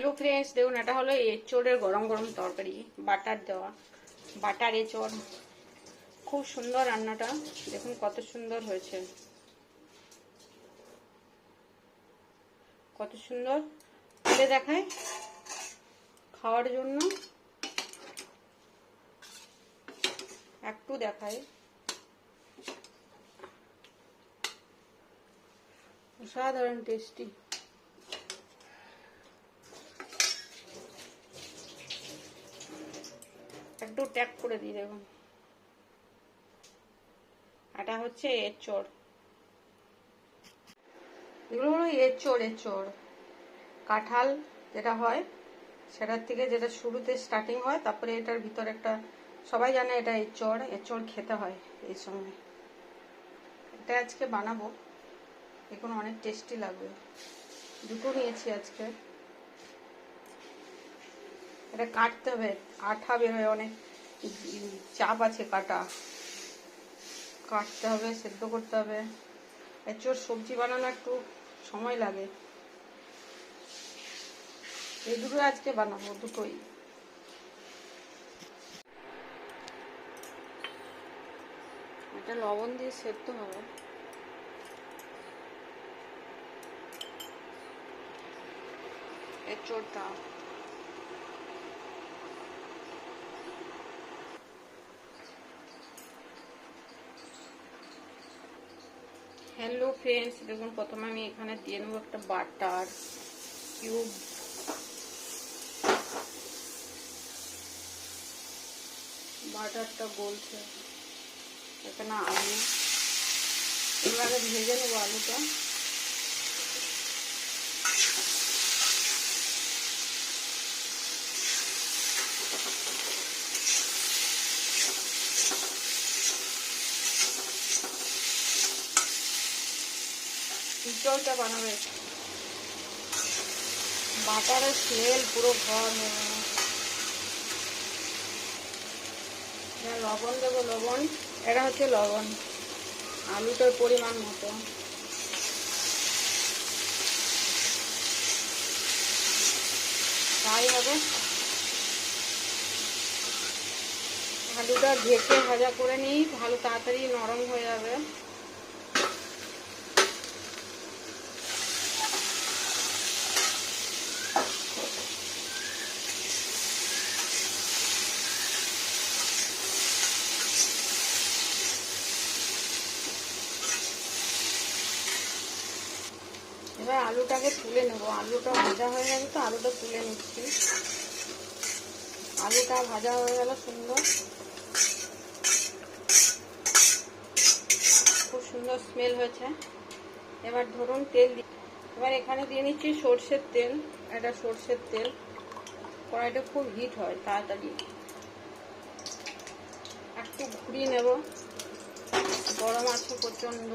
Hello friends, দেখুন এটা হলো এঁচোড়ের গরম গরম তরকারি, বাটার দেওয়া, বাটার এঁচোড়। খুব সুন্দর রান্নাটা, দেখুন কত সুন্দর হয়েছে, কত সুন্দর তুলে দেখায় খাওয়ার জন্য। একটু দেখায়, অসাধারণ টেস্টি। একটু ট্যাপ করে দিই, দেখুন এটা হচ্ছে এঁচোড়। এগুলো হলো এঁচোড় কাঁঠাল যেটা হয় সেটার থেকে যেটা শুরুতে স্টার্টিং হয়, তারপরে এটার ভিতরে একটা, সবাই জানে এটা এঁচোড় খেতে হয় এই সময়। এটা আজকে বানাবো, দেখুন অনেক টেস্টি লাগবে। দুটো নিয়েছি আজকে। এটা কাটতে হবে, আঠা বেরোয়, অনেক চাপ আছে, কাটতে হবে, সেদ্ধ করতে হবে। এঁচোড় সবজি বানানো একটু সময় লাগে। এই দুটো আজকে বানাবো, দুটোই। এটা লবণ দিয়ে সেদ্ধ হবে। এঁচোড়টা হ্যালো ফ্রেন্ডস, দেখুন প্রথমে আমি এখানে দিয়ে নেবো একটা বাটার কিউব। বাটারটা গলছে, এখানে আলু, এবারে ভেজে নেবো আলুটা। এঁচোড়টা বানাবে, বাটারের স্মেল পুরো ঘর হয়ে। লবণ দেবো, লবণ, এটা হচ্ছে লবণ, আলুটার পরিমাণ মতো। তাই হবে। আলুটা ঢেকে ভাজা করে নিই, ভালো তাড়াতাড়ি নরম হয়ে যাবে। এবার আলুটাকে তুলে নেব, আলুটা ভাজা হয়ে গেছে তো আলুটা তুলে নিচ্ছি। আলুটা ভাজা হয়ে গেল সুন্দর, খুব সুন্দর স্মেল হয়েছে। এবার ধরুন তেল, এবার এখানে দিয়ে নিচ্ছি সর্ষের তেল। এটা সর্ষের তেল, কড়াইটা খুব হিট হয় তাড়াতাড়ি। একটু ঘুরিয়ে নেব, গরম আছে প্রচণ্ড,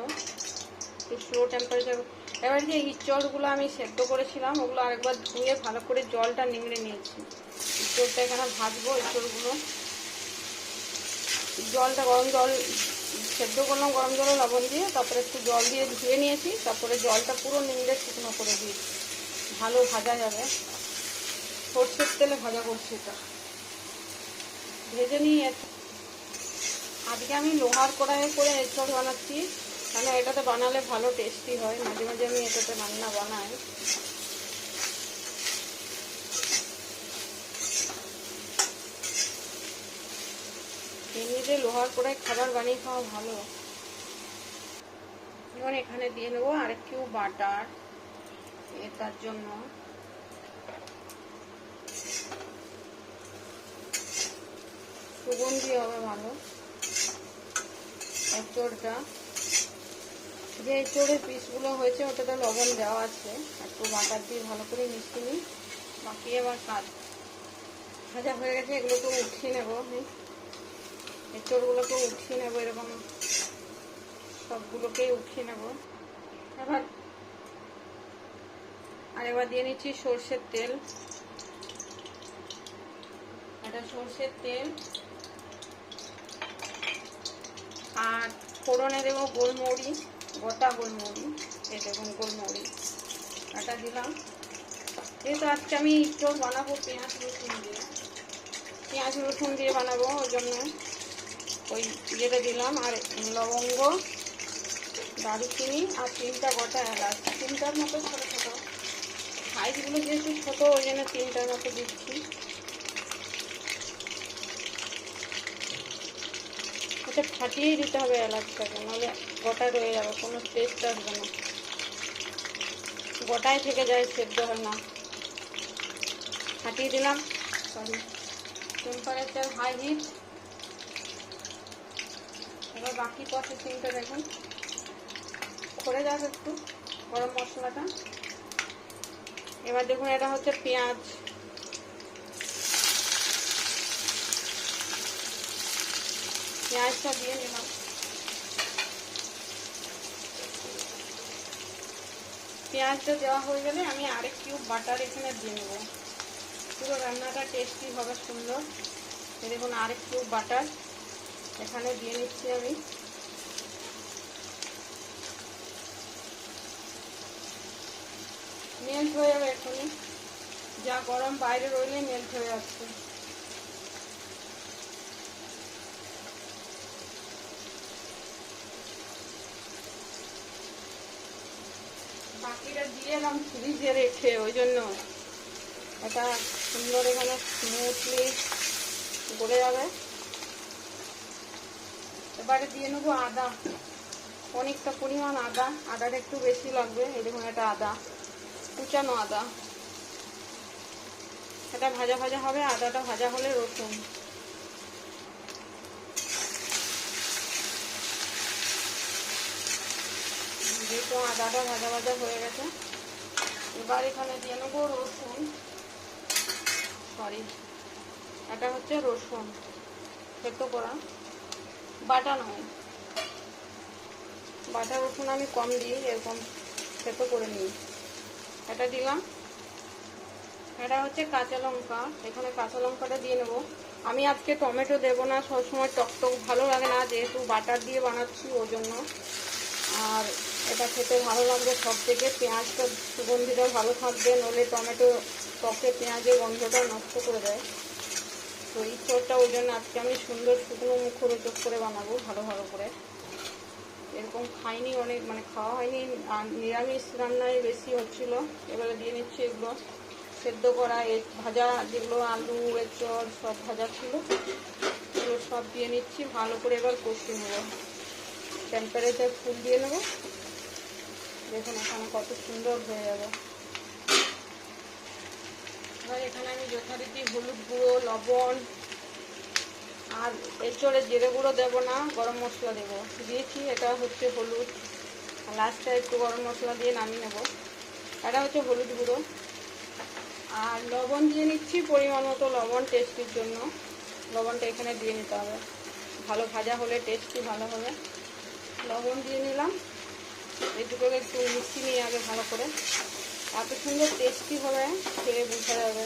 একটু স্লো টেম্পারেচার। এবার যে ইঁচড়গুলো আমি সেদ্ধ করেছিলাম ওগুলো আরেকবার ধুয়ে ভালো করে জলটা নিংড়ে নিয়েছি। ইঁচড়টা এখানে ভাজবো, ইঁচড়গুলো জলটা, গরম জল সেদ্ধ করলাম গরম জলে লবণ দিয়ে, তারপরে একটু জল দিয়ে ধুয়ে নিয়েছি, তারপরে জলটা পুরো নিংড়ে শুকনো করে দিয়েছি, ভালো ভাজা যাবে। সর্ষের তেলে ভাজা করছি, এটা ভেজে নিয়ে। আজকে আমি লোহার কড়াইয়ে করে এঁচড় বানাচ্ছি, কেন এটাতে বানালে ভালো টেস্টি হয়। মাঝে মাঝে আমি এটাতে রান্না বানাই। এমনিতে লোহার কড়াই খাবার বানিয়ে খাওয়া ভালো। এখন এখানে দিয়ে নেবো আর একটু বাটার, এটার জন্য সুগন্ধি হবে ভালো। এঁচড়টা, যে এঁচড়ের পিসগুলো হয়েছে ওটাতে লবণ দেওয়া আছে, একটু বাটার দিয়ে ভালো করে মিশিয়ে নিই। বাকি এবার কাজ ভাজা হয়ে গেছে, এগুলোকে উঠিয়ে নেবো। এঁচড়গুলোকে উঠিয়ে নেবো, এরকম সবগুলোকেই উঠিয়ে নেব। এবার দিয়ে নিচ্ছি সর্ষের তেল। এটা সর্ষের তেল, আর ফোড়নে দেবো গোলমরিচ, গোটা গোলমরিচ। এই দেখুন গোলমরিচ এটা দিলাম। যেহেতু আজকে আমি ইঁচড় বানাবো পেঁয়াজ রসুন দিয়ে বানাবো, ওই জন্য ওই যেটা দিলাম। আর লবঙ্গ, দারুচিনি আর 3টা গোটা এলাচ, 3টার মতো ছোটো ছোটো সাইজগুলো যেহেতু ছোটো ওই জন্য 3টার মতো দিচ্ছি। এটা ফাটিয়েই দিতে হবে এলাচটাকে, নাহলে গোটা রয়ে যাবে, কোনো টেস্ট আসবে না, গোটায় থেকে যায়, সেদ্ধ হয় না। ফাটিয়ে দিলাম। Sorry, temperature high heat. এবার বাকি প্রসেসিংটা দেখুন, করে যাবে একটু গরম মশলাটা। এবার দেখুন এটা হচ্ছে পেঁয়াজ, পেঁয়াজটা দিয়ে নিলাম। পেঁয়াজটা দেওয়া হয়ে গেলে আমি আরেক কিউব বাটার এখানে দিয়ে নেব, পুরো রান্নাটা টেস্টি হবে, সুন্দর। দেখুন আরেক কিউব বাটার এখানে দিয়ে নিচ্ছি আমি। মেল্ট হয়ে যাবে এখনই, যা গরম বাইরে রইলে মেল্ট হয়ে যাচ্ছে। বাকিটা দিয়ে এলাম ফ্রিজে রেখে, ওই জন্য এটা সুন্দর এখানে স্মুথলি গলে যাবে। এবারে দিয়ে নেবো আদা, অনেকটা পরিমাণ আদা, আদাটা একটু বেশি লাগবে। এই দেখুন এটা আদা, কুচানো আদা। এটা ভাজা ভাজা হবে, আদাটা ভাজা হলে রসুন। যেহেতু আদাটা ভাজা ভাজা হয়ে গেছে, এবার এখানে দিয়ে নেবো রসুন। সরি, এটা হচ্ছে রসুন সেদ্ধ করা, বাটা নয়, বাটা রসুন আমি কম দিই, এরকম সেদ্ধ করে নিই। এটা দিলাম। এটা হচ্ছে কাঁচা লঙ্কা, এখানে কাঁচা লঙ্কাটা দিয়ে নেবো। আমি আজকে টমেটো দেবো না, সবসময় টকটক ভালো লাগে না, যেহেতু বাটার দিয়ে বানাচ্ছি ওই জন্য। আর এটা খেতে ভালো লাগবে সব থেকে, পেঁয়াজটা সুগন্ধিটা ভালো থাকবে, নইলে টমেটো টকে পেঁয়াজের গন্ধটা নষ্ট করে দেয়। তো এই চোরটা ওই জন্য আজকে আমি সুন্দর শুকনো মুখরোচক করে বানাবো, ভালো ভালো করে। এরকম খাইনি অনেক, মানে খাওয়া হয়নি, আর নিরামিষ রান্নায় বেশি হচ্ছিল। এবারে দিয়ে নিচ্ছি এগুলো সেদ্ধ করা, ভাজা যেগুলো আলু এঁচড় সব ভাজা ছিল এগুলো সব দিয়ে নিচ্ছি, ভালো করে এবার কষিয়ে নেব। টেম্পারেচার ফুল দিয়ে নেব। দেখুন এখানে কত সুন্দর হয়ে যাবে। এবার এখানে আমি যথারীতি হলুদ গুঁড়ো, লবণ আর এঁচড়ে জিরে গুঁড়ো দেবো না, গরম মশলা দেবো, দিয়েছি। এটা হচ্ছে হলুদ, লাস্টে একটু গরম মশলা দিয়ে নামিয়ে নেব। এটা হচ্ছে হলুদ গুঁড়ো, আর লবণ দিয়ে নিচ্ছি পরিমাণ মতো, লবণ টেস্টির জন্য লবণটা এখানে দিয়ে নিতে হবে, ভালো ভাজা হলে টেস্টি ভালো হবে। লবণ দিয়ে নিলাম। এই দুটোকে একটু মিশিয়ে নিয়ে আগে ভালো করে, এত সুন্দর টেস্টি হবে, খেয়ে বোঝা যাবে।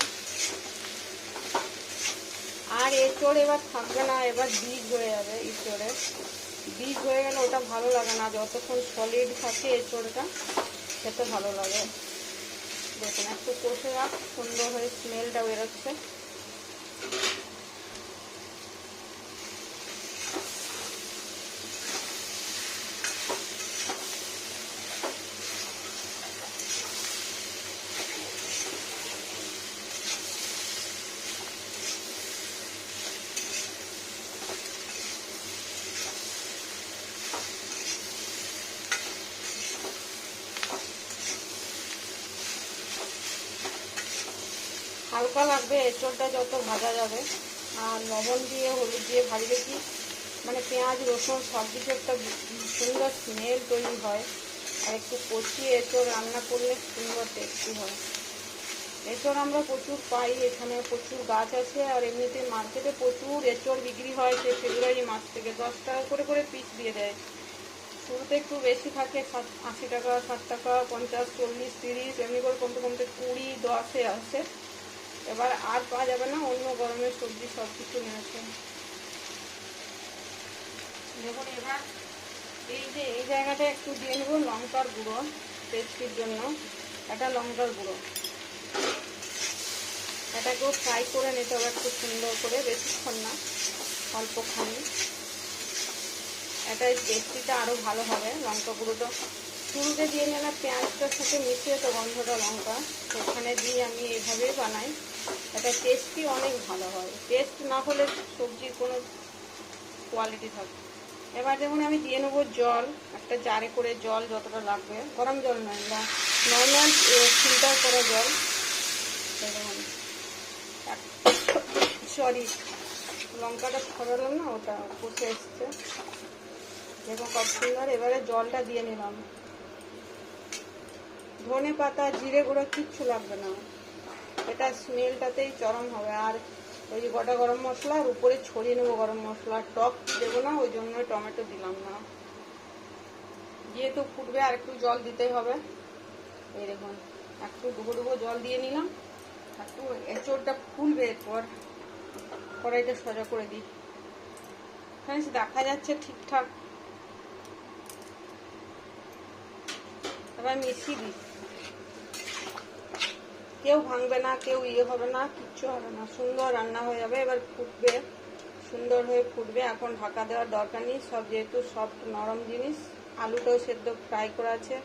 আর এঁচড় এবার থাকবে না, এবার বীজ হয়ে যাবে। এঁচড়ে বীজ হয়ে গেলে ওটা ভালো লাগে না, যতক্ষণ সলিড থাকে এঁচড়টা খেতে ভালো লাগে। দেখুন একটু কষে রাখ, সুন্দর হয়ে স্মেলটা বেরোচ্ছে। হালকা লাগবে এঁচড়টা যত ভাজা যাবে। আর লবণ দিয়ে হলুদ দিয়ে ভাজলে কি, মানে পেঁয়াজ রসুন সব কিছু একটা সুন্দর স্মেল তৈরি হয়। আর একটু কষিয়ে এঁচড় রান্না করলে সুন্দর টেস্টি হয়। এঁচড় আমরা প্রচুর পাই, এখানে প্রচুর গাছ আছে। আর এমনিতে মার্কেটে প্রচুর এঁচড় বিক্রি হয়, সে ফেব্রুয়ারি মাস থেকে 10 টাকা করে পিস দিয়ে দেয়। শুরুতে একটু বেশি থাকে, 80 টাকা, 60 টাকা, 50, 40, 30, এমনি করে কমতে কমতে 20, 10-এ আসে। এবার আর পাওয়া যাবে না, অন্য গরমের সবজি সব কিছু নিয়েছে। দেখুন এবার এই জায়গাটা একটু দিয়ে নেব লঙ্কার গুঁড়ো, টেস্টির জন্য। এটা লঙ্কার গুঁড়ো একটু ফ্রাই করে নিতে হবে একটু সুন্দর করে, বেশিক্ষণ না, অল্পখানি। এটা টেস্টিটা আরও ভালো হবে। লঙ্কা গুঁড়োটা শুরুতে দিয়ে নিলে পেঁয়াজটার সাথে মিশিয়ে তো গন্ধটা লঙ্কা, সেখানে দিয়ে আমি এইভাবেই বানাই। এটা টেস্টি অনেক ভালো হয়। টেস্ট না হলে সবজির কোনো কোয়ালিটি থাকে। এবার যেমন আমি দিয়ে নেবো জল, একটা জারে করে জল যতটা লাগবে, গরম জল নয় বা নর্মাল ফিল্টার করা জল। সরি, লঙ্কাটা ছড়ালাম না, ওটা কষে এসছে দেখুন কত সুন্দর। এবারে জলটা দিয়ে নিলাম। ধনে পাতা জিরে গুঁড়ো কিচ্ছু লাগবে না, এটা স্মেলটাতেই চরম হবে। আর ওই যে গোটা গরম মশলা আর উপরে ছড়িয়ে নেবো গরম মশলা, টক দেবো না, ওই জন্য টমেটো দিলাম না। যেহেতু ফুটবে আর একটু জল দিতেই হবে। এই দেখুন একটু ডুবো ডুবো জল দিয়ে নিলাম, একটু এঁচোড়টা ফুলবে। এরপর কড়াইটা সোজা করে দিই, ফ্রেন্ডস দেখা যাচ্ছে ঠিকঠাক। এবার মিশিয়ে দিই, কেউ ভাঙবে না, কেউ হবে না, কিচ্ছু হবে না, সুন্দর রান্না হয়ে যাবে। এবার ফুটবে, সুন্দর হয়ে ফুটবে। এখন ঢাকা দেওয়ার দরকার নেই, সব যেহেতু সফট নরম জিনিস, আলুটাও সেদ্ধ ফ্রাই করা আছে,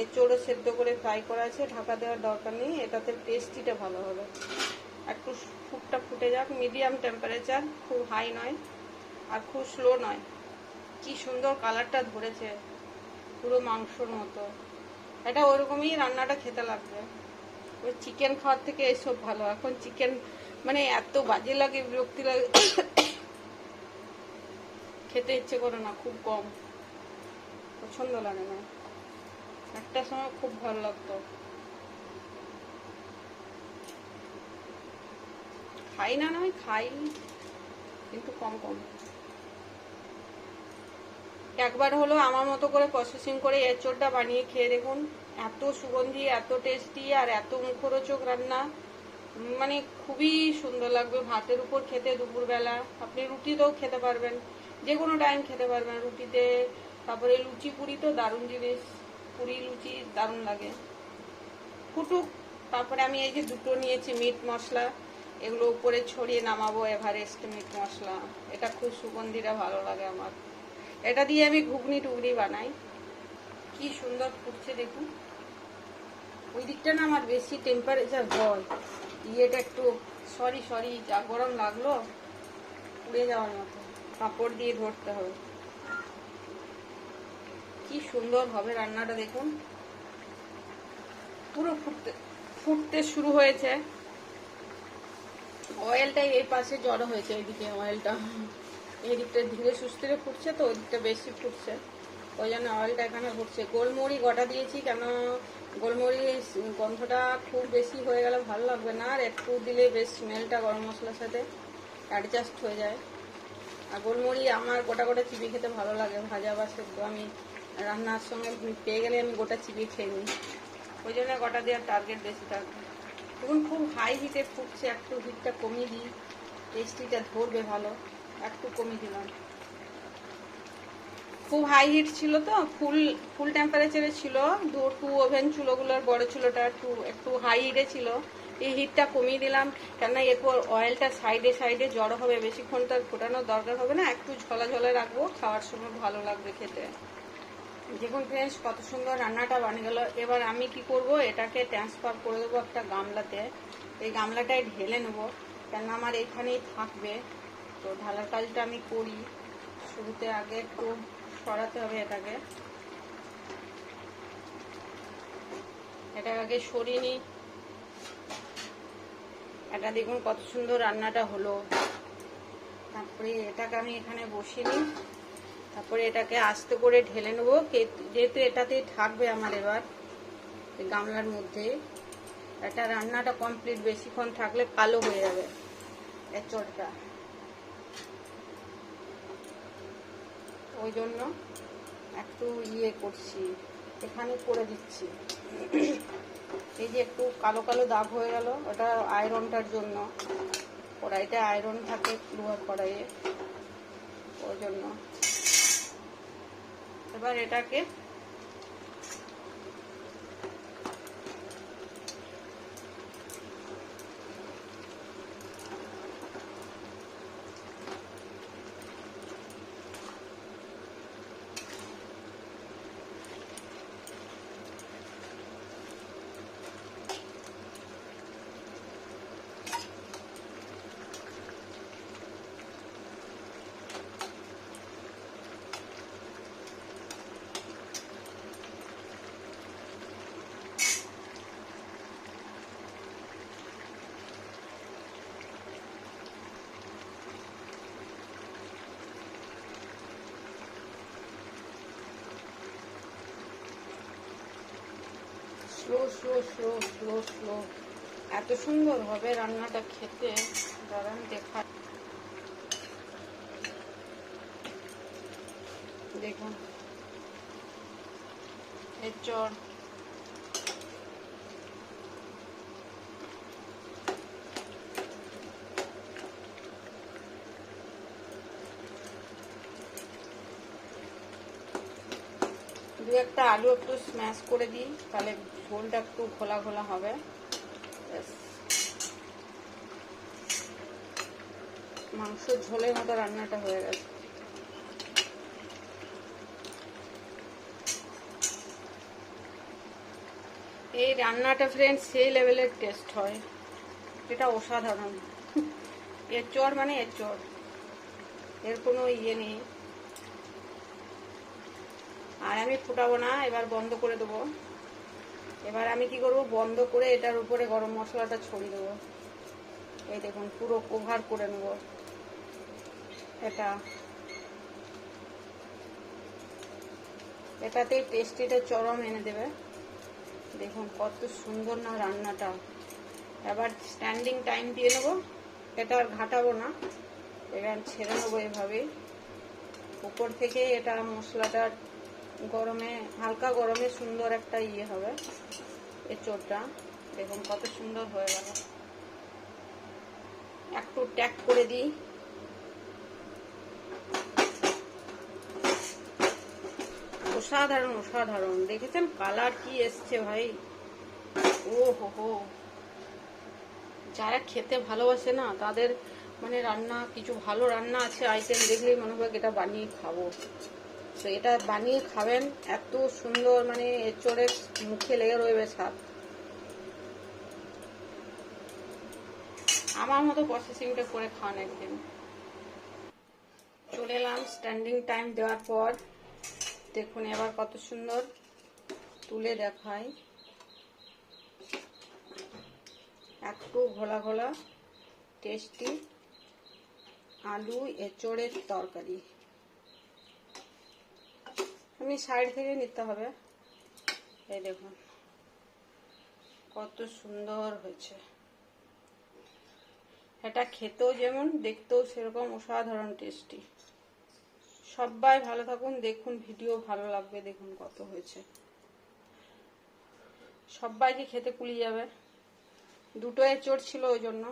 এঁচোড়ও সেদ্ধ করে ফ্রাই করা আছে, ঢাকা দেওয়ার দরকার নেই। এটাতে টেস্টিটা ভালো হবে। একটু ফুটটা ফুটে যাক, মিডিয়াম টেম্পারেচার, খুব হাই নয় আর খুব স্লো নয়। কি সুন্দর কালারটা ধরেছে, পুরো মাংসর মতো। এটা ওরকমই রান্নাটা খেতে লাগবে। ওই চিকেন খাওয়ার থেকে এসব ভালো। এখন চিকেন মানে এত বাজে লাগে, বিরক্তি লাগে, খেতে ইচ্ছে করে না, খুব কম, পছন্দ লাগে না। একটা সময় খুব ভালো লাগতো, খাই না নয়, খাই কিন্তু কম কম। একবার হলো আমার মতো করে প্রসেসিং করে এঁচোড়টা বানিয়ে খেয়ে দেখুন, এত সুগন্ধি, এত টেস্টি আর এত মুখরোচক রান্না, মানে খুবই সুন্দর লাগবে। ভাতের উপর খেতে, দুপুরবেলা আপনি রুটিতেও খেতে পারবেন, যে কোনো টাইম খেতে পারবেন রুটিতে। তারপরে লুচি পুরি তো দারুণ জিনিস, পুরি লুচি দারুণ লাগে। ফুটুক, তারপরে আমি এই যে দুটো নিয়েছি মিট মশলা, এগুলো উপরে ছড়িয়ে নামাবো, এভারেস্ট মিট মশলা। এটা খুব সুগন্ধিটা ভালো লাগে আমার, এটা দিয়ে আমি ঘুগনি টুগনি বানাই। কি সুন্দর ফুটছে দেখুন। ওই দিকটা না আমার বেশি টেম্পারেচার হয়, ইয়েটা একটু সরি যা গরম লাগলো, পুড়ে যাওয়ার মতো, কাপড় দিয়ে ধরতে হবে। কি সুন্দর হবে রান্নাটা দেখুন, পুরো ফুটতে শুরু হয়েছে। অয়েলটা এই পাশে জড়ো হয়েছে, এইদিকে অয়েলটা, এই দিকটা ধীরে সুস্থে ফুটছে তো, ওই দিকটা বেশি ফুটছে, ওই জন্য অয়েলটা এখানে ফুটছে। গোলমরিচ গোটা দিয়েছি, কেন গোলমরিচ গন্ধটা খুব বেশি হয়ে গেলে ভালো লাগবে না, আর একটু দিলে বেশ স্মেলটা গরম মশলার সাথে অ্যাডজাস্ট হয়ে যায়। আর গোলমরিচ আমার গোটা গোটা চিবিয়ে খেতে ভালো লাগে, ভাজা বা সেদ্ধ। আমি রান্নার সঙ্গে পেয়ে গেলে আমি গোটা চিবিয়ে খেয়ে নিই, ওই জন্য গোটা দেওয়ার টার্গেট বেশি থাকবে। দেখুন খুব হাই হিটে ফুটছে, একটু হিটটা কমিয়ে দিই, টেস্টিটা ধরবে ভালো, একটু কমিয়ে দিলাম। খুব হাই হিট ছিল তো, ফুল টেম্পারেচারে ছিল, টু ওভেন চুলোগুলোর বড় চুলোটা একটু হাই হিটে ছিল। এই হিটটা কমিয়ে দিলাম, কেননা এরপর অয়েলটা সাইডে সাইডে জড়ো হবে, বেশিক্ষণ তার ফোটানোর দরকার হবে না, একটু ঝোলা ঝোলা রাখবো, খাওয়ার সময় ভালো লাগবে খেতে। দেখুন ফ্রেন্ডস কত সুন্দর রান্নাটা বানিয়ে গেল। এবার আমি কি করব, এটাকে ট্রান্সফার করে দেবো একটা গামলাতে। এই গামলাটায় ঢেলে নেবো, কেননা আমার এইখানেই থাকবে। তো ঢালার কাজটা আমি করি, শুরুতে আগে একটু সরাতে হবে এটাকে আগে সরিয়ে নিই। এটা দেখুন কত সুন্দর রান্নাটা হলো। তারপরে এটাকে আমি এখানে বসিয়ে নিই, তারপরে এটাকে আস্তে করে ঢেলে নেবো, যেহেতু এটাতেই থাকবে আমার এবার গামলার মধ্যে। এটা রান্নাটা কমপ্লিট, বেশিক্ষণ থাকলে কালো হয়ে যাবে এঁচোড়টা, ওই জন্য একটু করছি, এখানে করে দিচ্ছি। এই যে একটু কালো কালো দাগ হয়ে গেল, ওটা আয়রনটার জন্য, কড়াইতে আয়রন থাকে লোহার কড়াইয়ে, ওই জন্য। এবার এটাকে slow slow slow slow slow, এত সুন্দর হবে রান্নাটা খেতে। দাঁড়ান দেখা, দেখুন এঁচড়। দু একটা আলু একটু স্ম্যাশ করে দিই, তাহলে ঝোলটা একটু ঘোলা ঘোলা হবে। মাংসের ঝোলের মতো রান্নাটা হয়ে গেছে। এই রান্নাটা ফ্রেন্ডস সেই লেভেলের টেস্ট হয়, এটা অসাধারণ। এঁচড় মানে এঁচড়, এর কোনো ইয়ে নেই। আর আমি ফুটাবো না, এবার বন্ধ করে দেবো। এবার আমি কি করব, বন্ধ করে এটার উপরে গরম মশলাটা ছড়িয়ে দেবো। এই দেখুন পুরো কভার করে নেব এটা, এটাতেই টেস্টিটা চরম এনে দেবে। দেখুন কত সুন্দর না রান্নাটা। এবার স্ট্যান্ডিং টাইম দিয়ে নেবো, এটা আর ঘাটাবো না, এবার ছেড়ে নেবো এভাবেই। উপর থেকে এটা মশলাটা গরমে, হালকা গরমে সুন্দর একটা ইয়ে হবে এঁচোড়টা। দেখুন কত সুন্দর হয়ে গেল। একটু ট্যাক করে দিই, অসাধারণ অসাধারণ। দেখেছেন কালার কি এসছে ভাই, ও হো হো। যারা খেতে ভালোবাসে না, তাদের মানে রান্না কিছু ভালো রান্না আছে আইটেম দেখলেই মনে হয় এটা বানিয়ে খাবো। তো এটা বানিয়ে খাবেন, এত সুন্দর মানে এঁচড়ের মুখে লেগে রইবে স্বাদ। আমার মতো প্রসেসিংটা করে খান একদিন। চলে এলাম স্ট্যান্ডিং টাইম দেওয়ার পর, দেখুন এবার কত সুন্দর তুলে দেখাই। একটু ঘোলা ঘোলা টেস্টি আলু এঁচড়ের তরকারি। আমি সাইড থেকে নিতে হবে। এই দেখুন কত সুন্দর হয়েছে। এটা খেতেও যেমন, দেখতেও সেরকম অসাধারণ টেস্টি। সবাই ভালো থাকুন, দেখুন ভিডিও ভালো লাগবে। দেখুন কত হয়েছে, সবাইকে খেতে কুলিয়ে যাবে। দুটো এঁচড় ছিল ওই জন্য।